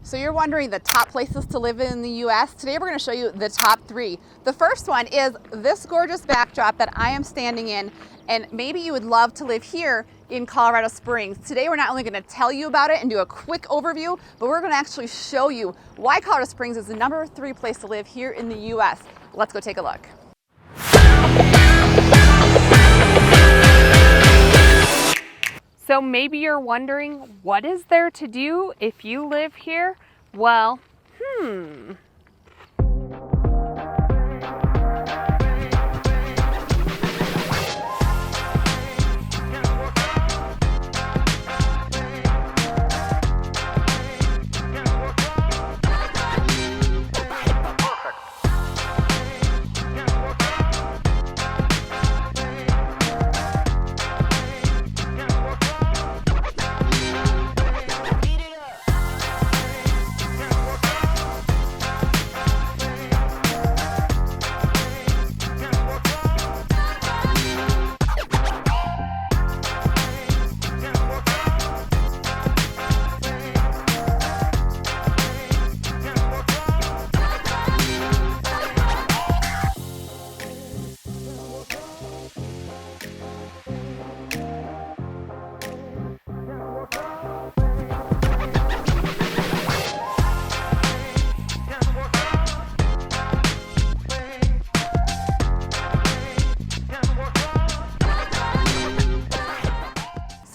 So you're wondering the top places to live in the US? Today we're going to show you the top 3. The first one is this gorgeous backdrop that I am standing in, and maybe you would love to live here in Colorado Springs. Today we're not only going to tell you about it and do a quick overview, but we're going to actually show you why Colorado Springs is the number 3 place to live here in the US. Let's go take a look. So maybe you're wondering, what is there to do if you live here? Well,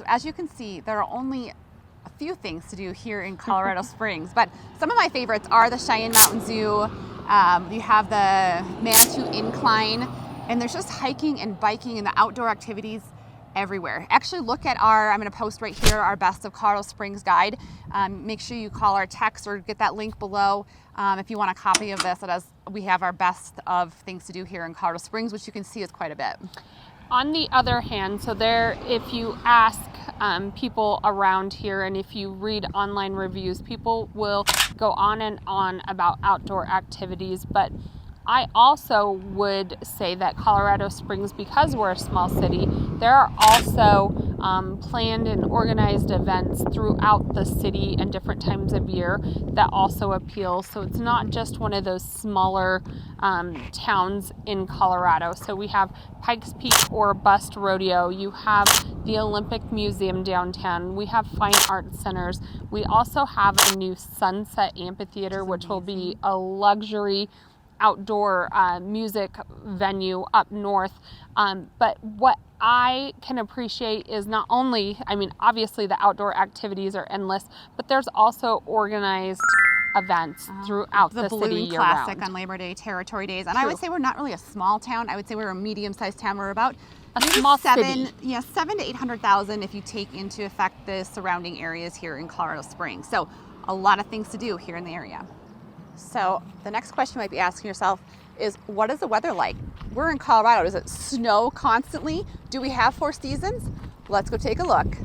As you can see, there are only a few things to do here in Colorado Springs, but some of my favorites are the Cheyenne Mountain Zoo. You have the Manitou Incline, and there's just hiking and biking and the outdoor activities everywhere. Actually, look at I'm going to post right here, our Best of Colorado Springs guide. Make sure you call our text or get that link below if you want a copy of this. We have our best of things to do here in Colorado Springs, which you can see is quite a bit. on the other hand, if you ask people around here and if you read online reviews, people will go on and on about outdoor activities, but I also would say that Colorado Springs, because we're a small city, there are also planned and organized events throughout the city and different times of year that also appeal. So it's not just one of those smaller towns in Colorado. So we have Pikes Peak or Bust Rodeo. You have the Olympic Museum downtown. We have fine art centers. We also have a new Sunset Amphitheater, which will be a luxury outdoor music venue up north. But what I can appreciate is not only, obviously the outdoor activities are endless, but there's also organized events throughout the city year round. Classic on Labor Day, Territory Days. And True. I would say we're not really a small town. I would say we're a medium-sized town. We're about A small city. 7 to 800,000 if you take into effect the surrounding areas here in Colorado Springs. So a lot of things to do here in the area. So the next question you might be asking yourself is, what is the weather like? We're in Colorado. Does it snow constantly? Do we have 4 seasons? Let's go take a look.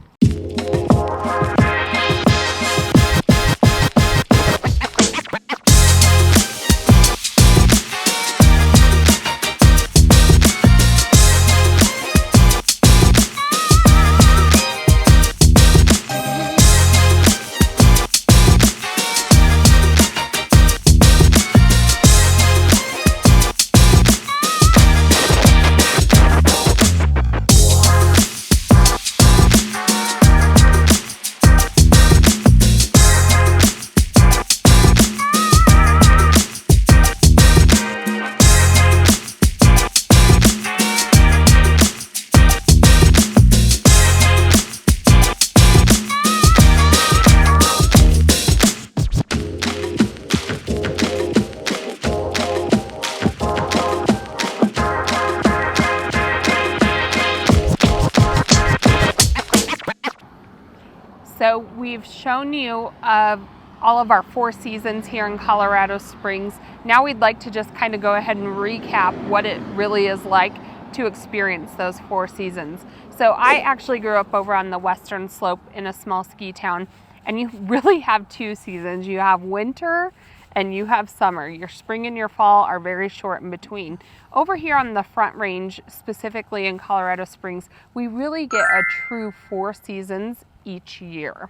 So we've shown you all of our 4 seasons here in Colorado Springs. Now we'd like to just kind of go ahead and recap what it really is like to experience those 4 seasons. So I actually grew up over on the western slope in a small ski town, and you really have 2 seasons. You have winter and you have summer. Your spring and your fall are very short in between. Over here on the Front Range, specifically in Colorado Springs, we really get a true 4 seasons each year.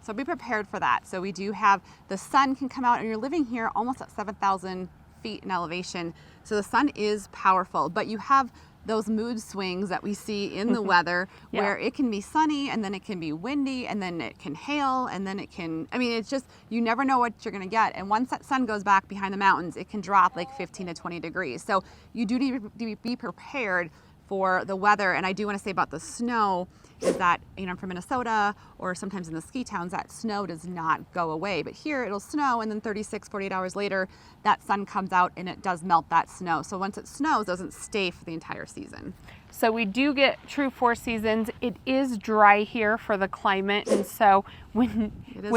So be prepared for that. So we do have, the sun can come out, and you're living here almost at 7,000 feet in elevation. So the sun is powerful, but you have those mood swings that we see in the weather where it can be sunny, and then it can be windy, and then it can hail, and then it can, I mean, it's just, you never know what you're gonna get. And once that sun goes back behind the mountains, it can drop like 15 to 20 degrees. So you do need to be prepared for the weather. And I do want to say about the snow is that, you know, I'm from Minnesota, or sometimes in the ski towns, that snow does not go away. But here it'll snow, and then 36, 48 hours later, that sun comes out and it does melt that snow. So once it snows, it doesn't stay for the entire season. So we do get true 4 seasons. It is dry here for the climate, and so when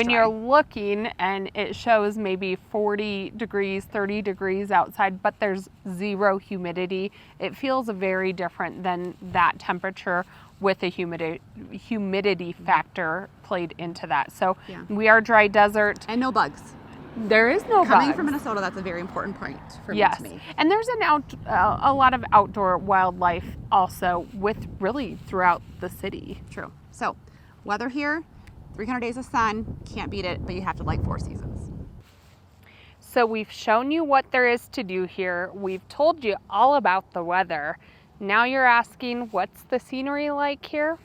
you're looking and it shows maybe 40 degrees, 30 degrees outside, but there's zero humidity, it feels very different than that temperature with a humidity factor played into that. So we are dry desert. And no bugs. There is no bugs. Coming from Minnesota, that's a very important point for me to me. And there's a lot of outdoor wildlife also with really throughout the city. True. So weather here, 300 days of sun, can't beat it, but you have to like 4 seasons. So we've shown you what there is to do here. We've told you all about the weather. Now you're asking, what's the scenery like here?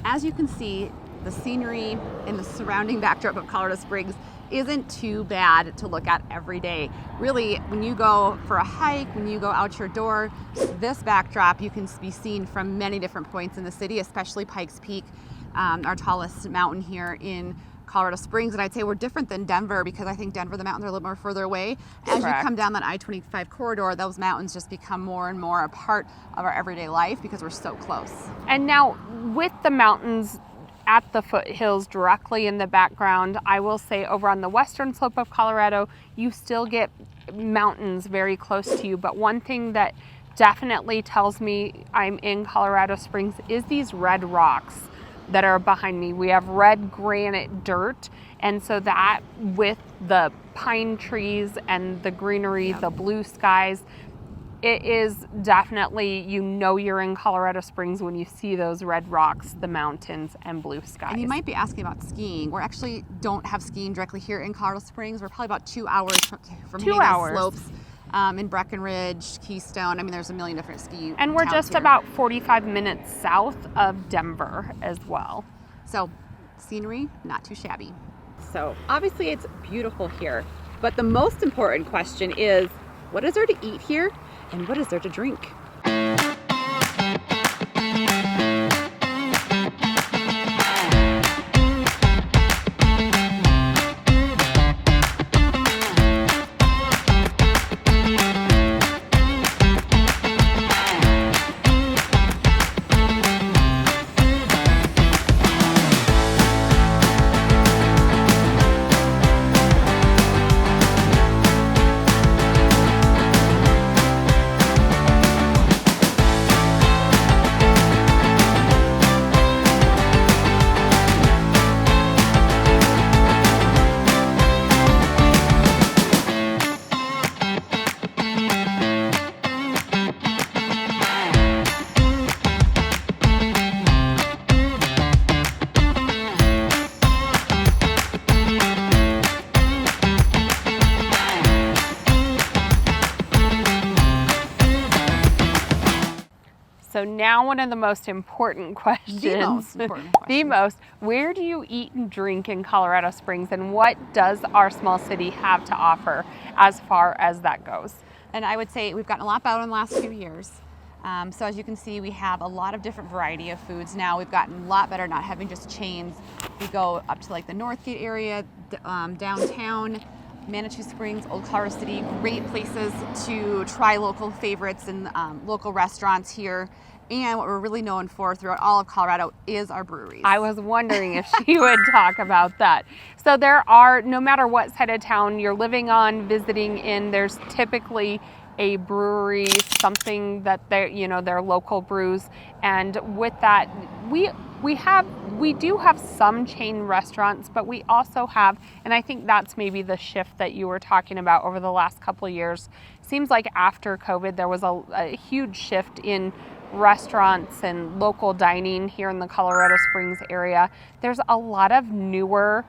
As you can see, the scenery and the surrounding backdrop of Colorado Springs isn't too bad to look at every day. Really, when you go for a hike, when you go out your door, this backdrop you can be seen from many different points in the city, especially Pikes Peak, our tallest mountain here in Colorado Springs. And I'd say we're different than Denver, because I think Denver, the mountains are a little more further away. As you come down that I-25 corridor, those mountains just become more and more a part of our everyday life because we're so close. And now with the mountains at the foothills directly in the background, I will say over on the western slope of Colorado, you still get mountains very close to you. But one thing that definitely tells me I'm in Colorado Springs is these red rocks that are behind me. We have red granite dirt, and so that with the pine trees and the greenery, the blue skies, it is definitely, you know, you're in Colorado Springs when you see those red rocks, the mountains, and blue skies. And you might be asking about skiing. We actually don't have skiing directly here in Colorado Springs. We're probably about 2 hours from hitting those slopes. In Breckenridge, Keystone. I mean, there's a million different ski And we're towns just here. about 45 minutes south of Denver as well. So scenery, not too shabby. So obviously it's beautiful here, but the most important question is, what is there to eat here and what is there to drink? now one of the most important questions. The most important question. The most. Where do you eat and drink in Colorado Springs, and what does our small city have to offer as far as that goes? And I would say we've gotten a lot better in the last few years. So as you can see, we have a lot of different variety of foods now. We've gotten a lot better not having just chains. We go up to like the Northgate area, downtown, Manitou Springs, Old Colorado City, great places to try local favorites and local restaurants here. And what we're really known for throughout all of Colorado is our breweries. I was wondering if she would talk about that. So there are, no matter what side of town you're living on, visiting in, there's typically a brewery, something that they're local brews. And with that, we do have some chain restaurants, but we also have, and I think that's maybe the shift that you were talking about over the last couple of years. Seems like after COVID, there was a huge shift in restaurants and local dining here in the Colorado Springs area. There's a lot of newer,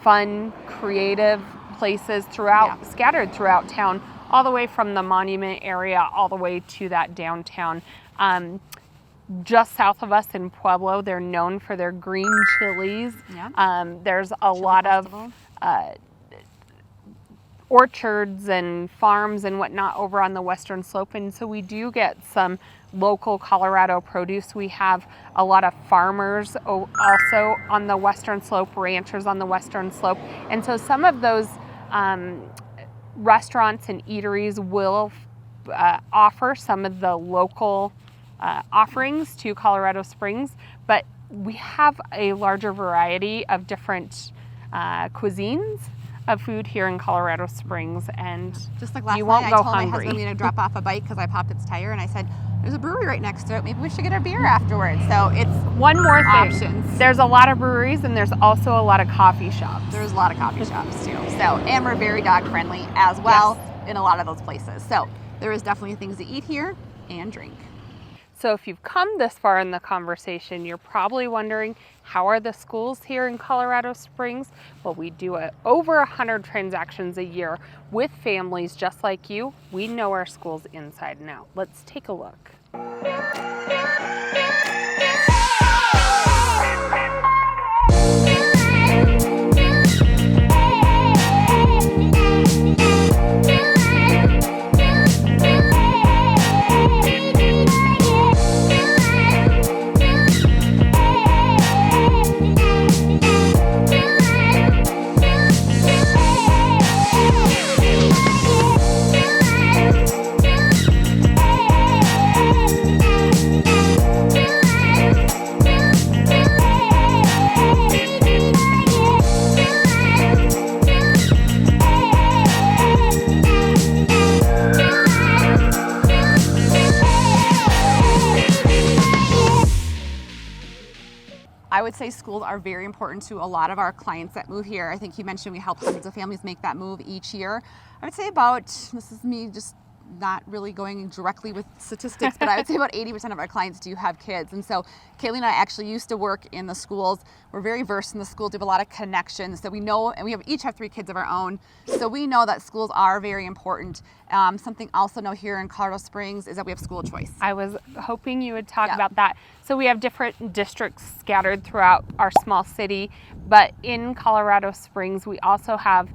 fun, creative places scattered throughout town, all the way from the Monument area all the way to that downtown. Just south of us in Pueblo, they're known for their green chilies. Yeah. There's a lot of orchards and farms and whatnot over on the western slope, and so we do get some local Colorado produce. We have a lot of farmers also on the western slope, ranchers on the western slope, and so some of those restaurants and eateries will offer some of the local offerings to Colorado Springs, but we have a larger variety of different cuisines of food here in Colorado Springs, and just like last you won't night, go I told hungry. my husband we had to drop off a bike because I popped its tire, and I said, "There's a brewery right next to it. Maybe we should get our beer afterwards." So it's one more thing. Options. There's a lot of breweries, and there's also a lot of coffee shops. There's a lot of coffee shops too. So, and we're very dog friendly as well in a lot of those places. So there is definitely things to eat here and drink. So if you've come this far in the conversation, you're probably wondering, how are the schools here in Colorado Springs? Well, we do over 100 transactions a year with families just like you. We know our schools inside and out. Let's take a look. I would say schools are very important to a lot of our clients that move here. I think you mentioned we help hundreds of families make that move each year. I would say about, this is me just not really going directly with statistics, but I would say about 80% of our clients do have kids. And so Kaylee and I actually used to work in the schools. We're very versed in the schools. We have a lot of connections. So we know, and we each have 3 kids of our own. So we know that schools are very important. Something also know here in Colorado Springs is that we have school choice. I was hoping you would talk about that. So we have different districts scattered throughout our small city, but in Colorado Springs, we also have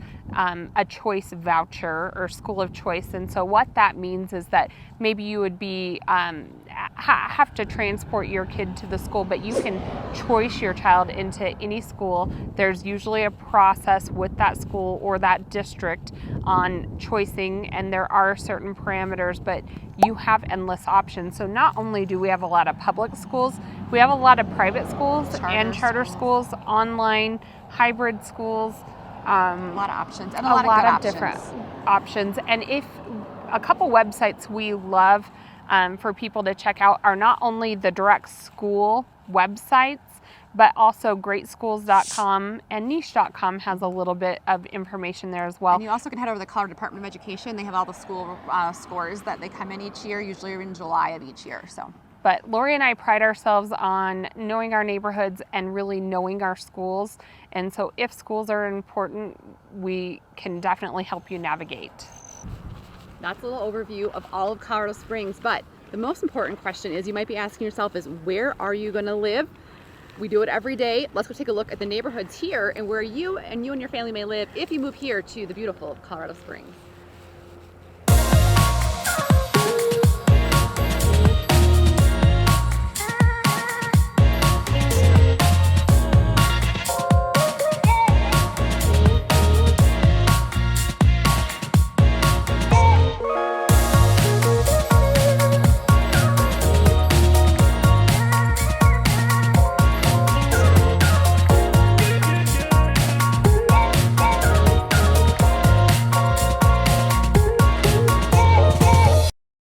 a choice voucher or school of choice. And so what that means is that maybe you would be have to transport your kid to the school, but you can choice your child into any school. There's usually a process with that school or that district on choosing, and there are certain parameters, but you have endless options. So not only do we have a lot of public schools, we have a lot of private schools and charter schools, online, hybrid schools. A lot of options and a lot of different options. And if a couple websites we love for people to check out are not only the direct school websites, but also greatschools.com, and niche.com has a little bit of information there as well. And you also can head over to the Colorado Department of Education. They have all the school scores that they come in each year, usually in July of each year. So. But Lori and I pride ourselves on knowing our neighborhoods and really knowing our schools. And so if schools are important, we can definitely help you navigate. That's a little overview of all of Colorado Springs, but The most important question is, you might be asking yourself, is where are you going to live? We do it every day. Let's go take a look at the neighborhoods here and where you and your family may live if you move here to the beautiful Colorado Springs.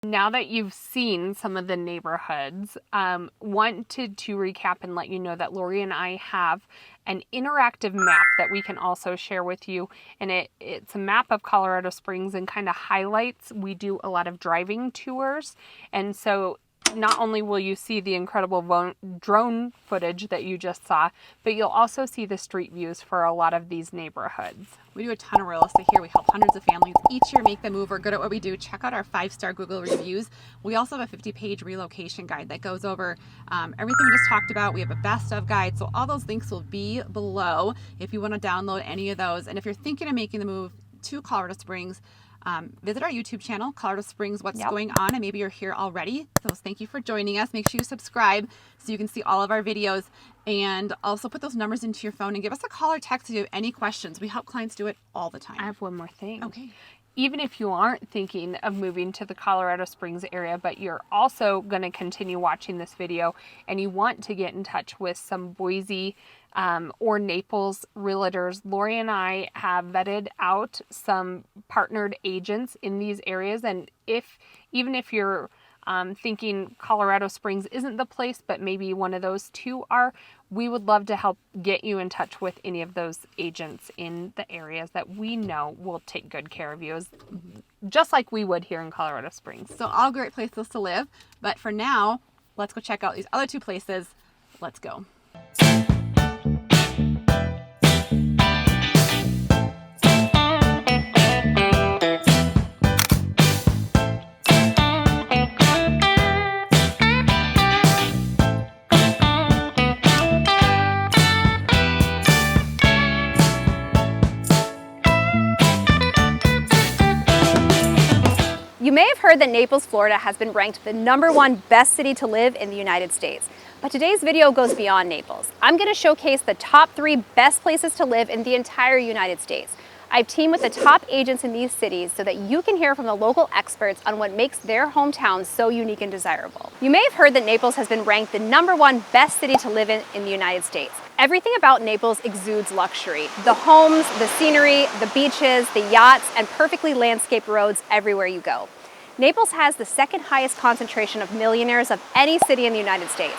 Now that you've seen some of the neighborhoods, wanted to recap and let you know that Lori and I have an interactive map that we can also share with you. And it's a map of Colorado Springs and kind of highlights. We do a lot of driving tours. And so not only will you see the incredible drone footage that you just saw, but you'll also see the street views for a lot of these neighborhoods. We do a ton of real estate here. We help hundreds of families each year make the move. We're good at what we do. Check out our 5-star Google reviews. We also have a 50-page relocation guide that goes over everything we just talked about. We have a best of guide. So all those links will be below if you want to download any of those. And if you're thinking of making the move to Colorado Springs, visit our YouTube channel, Colorado Springs What's Going On, and maybe you're here already. So thank you for joining us. Make sure you subscribe so you can see all of our videos, and also put those numbers into your phone and give us a call or text if you have any questions. We help clients do it all the time. I have one more thing. Okay. Even if you aren't thinking of moving to the Colorado Springs area, but you're also going to continue watching this video and you want to get in touch with some Boise or Naples realtors, Lori and I have vetted out some partnered agents in these areas. And even if you're thinking Colorado Springs isn't the place, but maybe one of those two are, we would love to help get you in touch with any of those agents in the areas that we know will take good care of you, just like we would here in Colorado Springs. So all great places to live. But for now, let's go check out these other two places. Let's go. You may have heard that Naples, Florida has been ranked the #1 best city to live in the United States. But today's video goes beyond Naples. I'm going to showcase the top 3 best places to live in the entire United States. I've teamed with the top agents in these cities so that you can hear from the local experts on what makes their hometowns so unique and desirable. You may have heard that Naples has been ranked the #1 best city to live in the United States. Everything about Naples exudes luxury. The homes, the scenery, the beaches, the yachts, and perfectly landscaped roads everywhere you go. Naples has the 2nd highest concentration of millionaires of any city in the United States.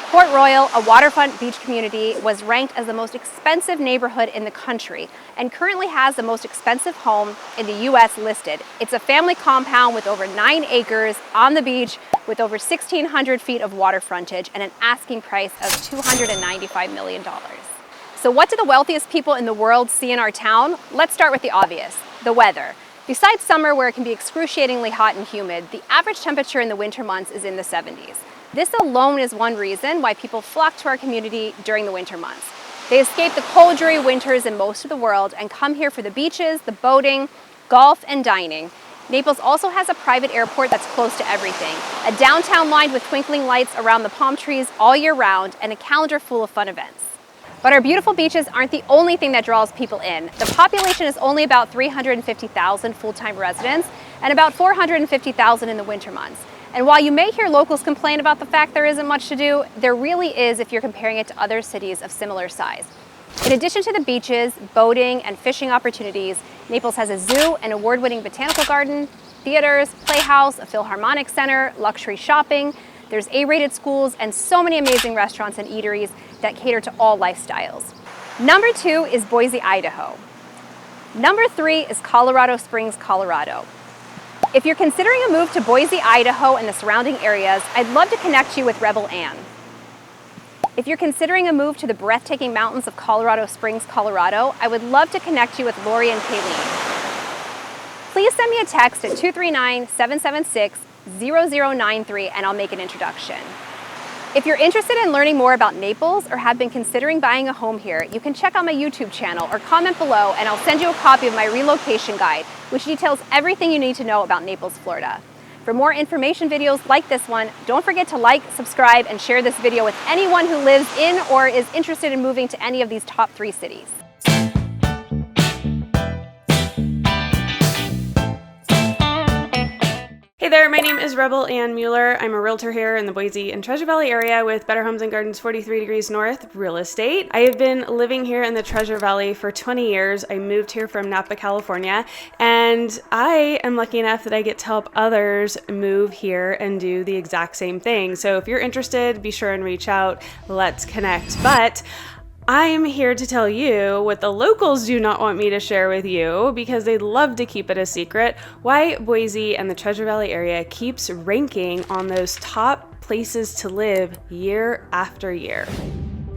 Port Royal, a waterfront beach community, was ranked as the most expensive neighborhood in the country and currently has the most expensive home in the U.S. listed. It's a family compound with over 9 acres on the beach with over 1,600 feet of water frontage and an asking price of $295 million. So what do the wealthiest people in the world see in our town? Let's start with the obvious, the weather. Besides summer, where it can be excruciatingly hot and humid, the average temperature in the winter months is in the 70s. This alone is one reason why people flock to our community during the winter months. They escape the cold, dreary winters in most of the world and come here for the beaches, the boating, golf, and dining. Naples also has a private airport that's close to everything, a downtown lined with twinkling lights around the palm trees all year round, and a calendar full of fun events. But our beautiful beaches aren't the only thing that draws people in. The population is only about 350,000 full-time residents and about 450,000 in the winter months. And while you may hear locals complain about the fact there isn't much to do, there really is if you're comparing it to other cities of similar size. In addition to the beaches, boating, and fishing opportunities, Naples has a zoo, an award-winning botanical garden, theaters, playhouse, a Philharmonic center, luxury shopping. There's A-rated schools and so many amazing restaurants and eateries that cater to all lifestyles. Number 2 is Boise, Idaho. Number 3 is Colorado Springs, Colorado. If you're considering a move to Boise, Idaho and the surrounding areas, I'd love to connect you with Rebel Ann. If you're considering a move to the breathtaking mountains of Colorado Springs, Colorado, I would love to connect you with Lori and Kayleen. Please send me a text at 239-776 0093 and I'll make an introduction. If you're interested in learning more about Naples or have been considering buying a home here, you can check out my YouTube channel or comment below and I'll send you a copy of my relocation guide, which details everything you need to know about Naples, Florida. For more information videos like this one, don't forget to like, subscribe, and share this video with anyone who lives in or is interested in moving to any of these top 3 cities. Hey there, my name is Rebel Ann Mueller. I'm a realtor here in the Boise and Treasure Valley area with Better Homes and Gardens 43 Degrees North Real Estate. I have been living here in the Treasure Valley for 20 years. I moved here from Napa, California, and I am lucky enough that I get to help others move here and do the exact same thing. So if you're interested, be sure and reach out. Let's connect. But I'm here to tell you what the locals do not want me to share with you because they'd love to keep it a secret, why Boise and the Treasure Valley area keeps ranking on those top places to live year after year.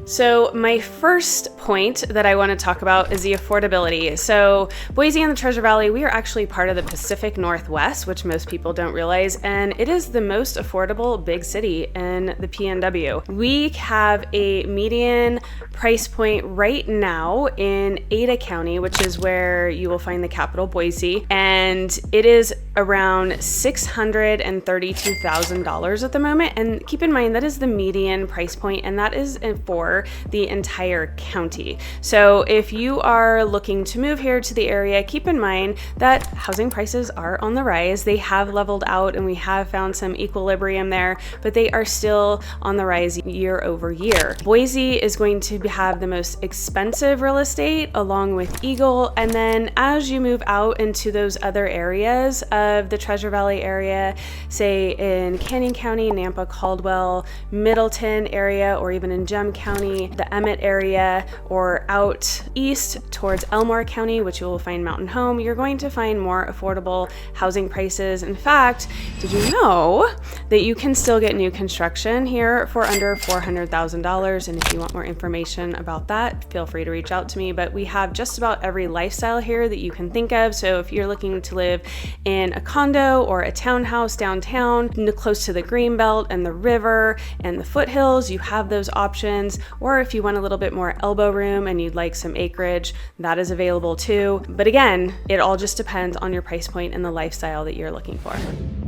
So my first point that I want to talk about is the affordability. So Boise and the Treasure Valley, we are actually part of the Pacific Northwest, which most people don't realize, and it is the most affordable big city in the PNW. We have a median price point right now in Ada County, which is where you will find the capital, Boise, and it is around $632,000 at the moment. And keep in mind, that is the median price point, and that is for the entire county. So if you are looking to move here to the area, keep in mind that housing prices are on the rise. They have leveled out and we have found some equilibrium there, but they are still on the rise year over year. Boise is going to have the most expensive real estate along with Eagle. And then as you move out into those other areas of the Treasure Valley area, say in Canyon County, Nampa, Caldwell, Middleton area, or even in Gem County, the Emmett area, or out east towards Elmore County, which you will find Mountain Home, you're going to find more affordable housing prices. In fact, did you know that you can still get new construction here for under $400,000? And if you want more information about that, feel free to reach out to me. But we have just about every lifestyle here that you can think of. So if you're looking to live in a condo or a townhouse downtown, close to the Greenbelt and the river and the foothills, you have those options. Or if you want a little bit more elbow room and you'd like some acreage, that is available too. But again, it all just depends on your price point and the lifestyle that you're looking for.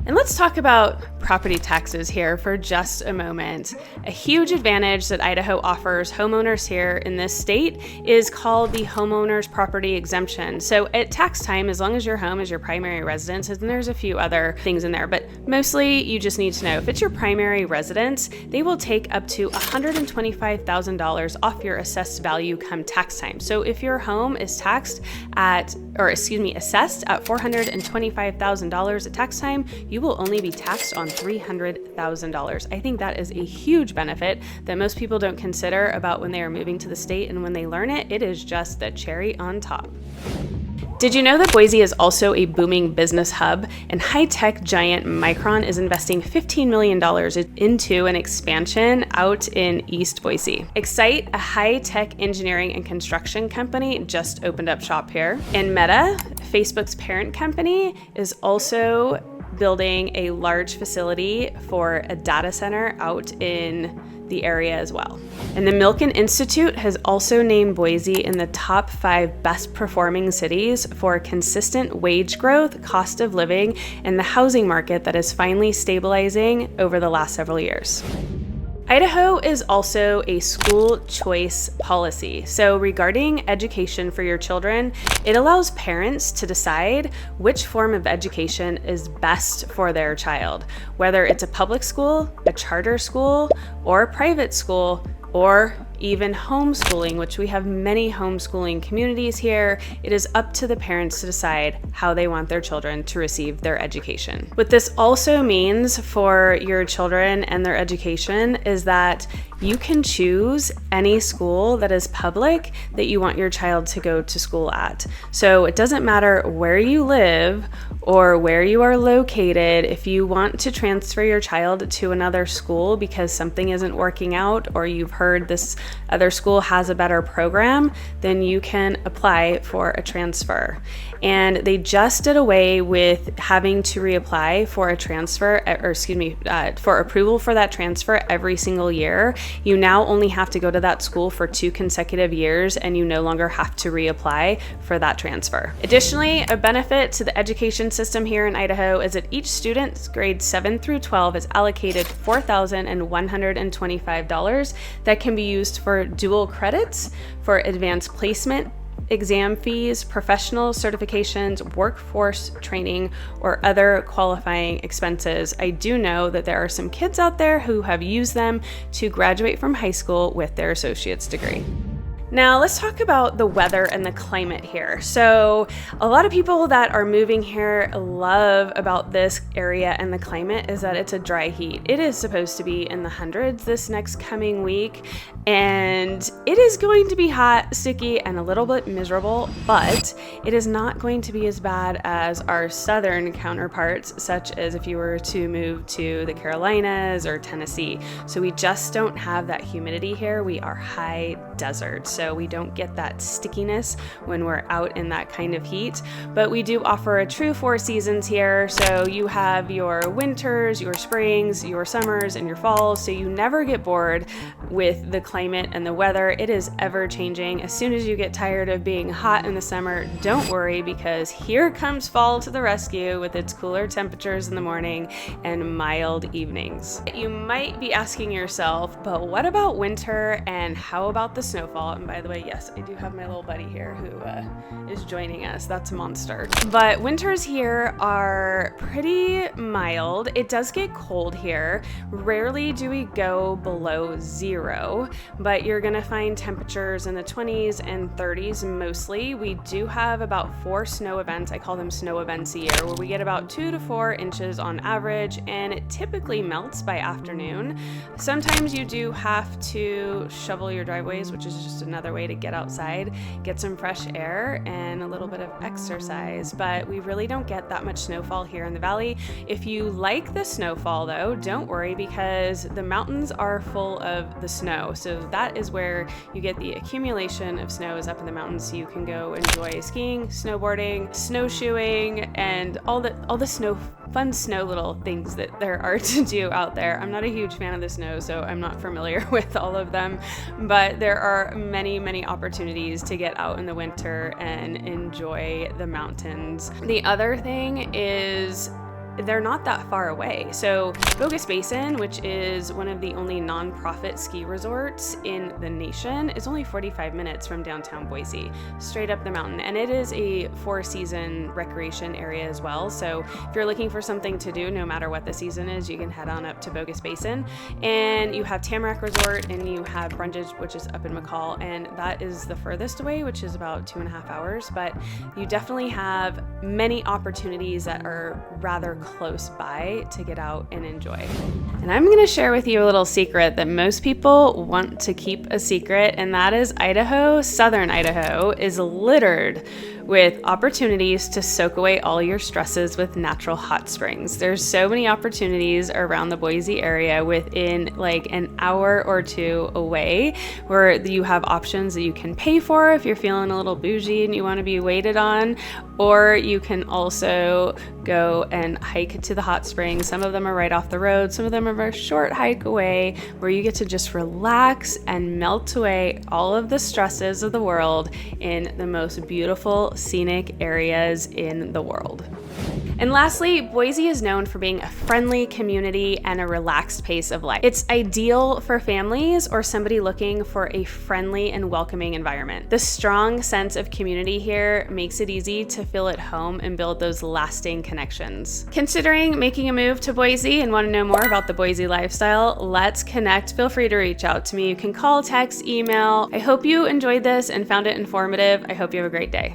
And let's talk about property taxes here for just a moment. A huge advantage that Idaho offers homeowners here in this state is called the homeowner's property exemption. So at tax time, as long as your home is your primary residence, and there's a few other things in there, but mostly you just need to know if it's your primary residence, they will take up to $125,000 off your assessed value come tax time. So if your home is assessed at $425,000 at tax time, you will only be taxed on $300,000. I think that is a huge benefit that most people don't consider about when they are moving to the state, and when they learn it, it is just the cherry on top. Did you know that Boise is also a booming business hub, and high-tech giant Micron is investing $15 million into an expansion out in East Boise? Excite, a high-tech engineering and construction company, just opened up shop here. And Meta, Facebook's parent company, is also building a large facility for a data center out in the area as well. And the Milken Institute has also named Boise in the top 5 best performing cities for consistent wage growth, cost of living, and the housing market that is finally stabilizing over the last several years. Idaho is also a school choice policy. So regarding education for your children, it allows parents to decide which form of education is best for their child, whether it's a public school, a charter school, or a private school, or even homeschooling, which we have many homeschooling communities here. It is up to the parents to decide how they want their children to receive their education. What this also means for your children and their education is that you can choose any school that is public that you want your child to go to school at. So it doesn't matter where you live or where you are located, if you want to transfer your child to another school because something isn't working out, or you've heard this other school has a better program, then you can apply for a transfer. And they just did away with having to reapply for a transfer, for approval for that transfer every single year. You now only have to go to that school for 2 consecutive years, and you no longer have to reapply for that transfer. Additionally, a benefit to the education system here in Idaho is that each student, grades 7 through 12, is allocated $4,125 that can be used for dual credits, for advanced placement, exam fees, professional certifications, workforce training, or other qualifying expenses. I do know that there are some kids out there who have used them to graduate from high school with their associate's degree. Now let's talk about the weather and the climate here. So a lot of people that are moving here love about this area and the climate is that it's a dry heat. It is supposed to be in the hundreds this next coming week, and it is going to be hot, sticky, and a little bit miserable, but it is not going to be as bad as our southern counterparts, such as if you were to move to the Carolinas or Tennessee. So we just don't have that humidity here. We are high desert, so we don't get that stickiness when we're out in that kind of heat. But we do offer a true 4 seasons here. So you have your winters, your springs, your summers, and your falls. So you never get bored with the climate and the weather. It is ever changing. As soon as you get tired of being hot in the summer, don't worry, because here comes fall to the rescue with its cooler temperatures in the morning and mild evenings. You might be asking yourself, but what about winter and how about the snowfall? And by the way, yes, I do have my little buddy here who is joining us. That's a monster. But winters here are pretty mild. It does get cold here. Rarely do we go below 0, but you're gonna find temperatures in the 20s and 30s mostly. We do have about 4 snow events. I call them snow events a year, where we get about 2 to 4 inches on average, and it typically melts by afternoon. Sometimes you do have to shovel your driveways, which is just another way to get outside, get some fresh air and a little bit of exercise, but we really don't get that much snowfall here in the valley. If you like the snowfall though, don't worry, because the mountains are full of the snow. So that is where you get the accumulation of snow, is up in the mountains. So you can go enjoy skiing, snowboarding, snowshoeing, and all the fun snow little things that there are to do out there. I'm not a huge fan of the snow, so I'm not familiar with all of them, but there are many opportunities to get out in the winter and enjoy the mountains. The other thing is they're not that far away. So Bogus Basin, which is one of the only nonprofit ski resorts in the nation, is only 45 minutes from downtown Boise, straight up the mountain. And it is a 4-season recreation area as well. So if you're looking for something to do, no matter what the season is, you can head on up to Bogus Basin. And you have Tamarack Resort, and you have Brundage, which is up in McCall, and that is the furthest away, which is about 2.5 hours. But you definitely have many opportunities that are rather close by to get out and enjoy. And I'm going to share with you a little secret that most people want to keep a secret, and that is Idaho, southern Idaho, is littered with opportunities to soak away all your stresses with natural hot springs. There's so many opportunities around the Boise area within like an hour or 2 away, where you have options that you can pay for if you're feeling a little bougie and you want to be waited on, or you can also go and hike to the hot springs. Some of them are right off the road, some of them are a short hike away, where you get to just relax and melt away all of the stresses of the world in the most beautiful scenic areas in the world. And lastly, Boise is known for being a friendly community and a relaxed pace of life. It's ideal for families or somebody looking for a friendly and welcoming environment. The strong sense of community here makes it easy to feel at home and build those lasting connections. Considering making a move to Boise and want to know more about the Boise lifestyle, let's connect. Feel free to reach out to me. You can call, text, email. I hope you enjoyed this and found it informative. I hope you have a great day.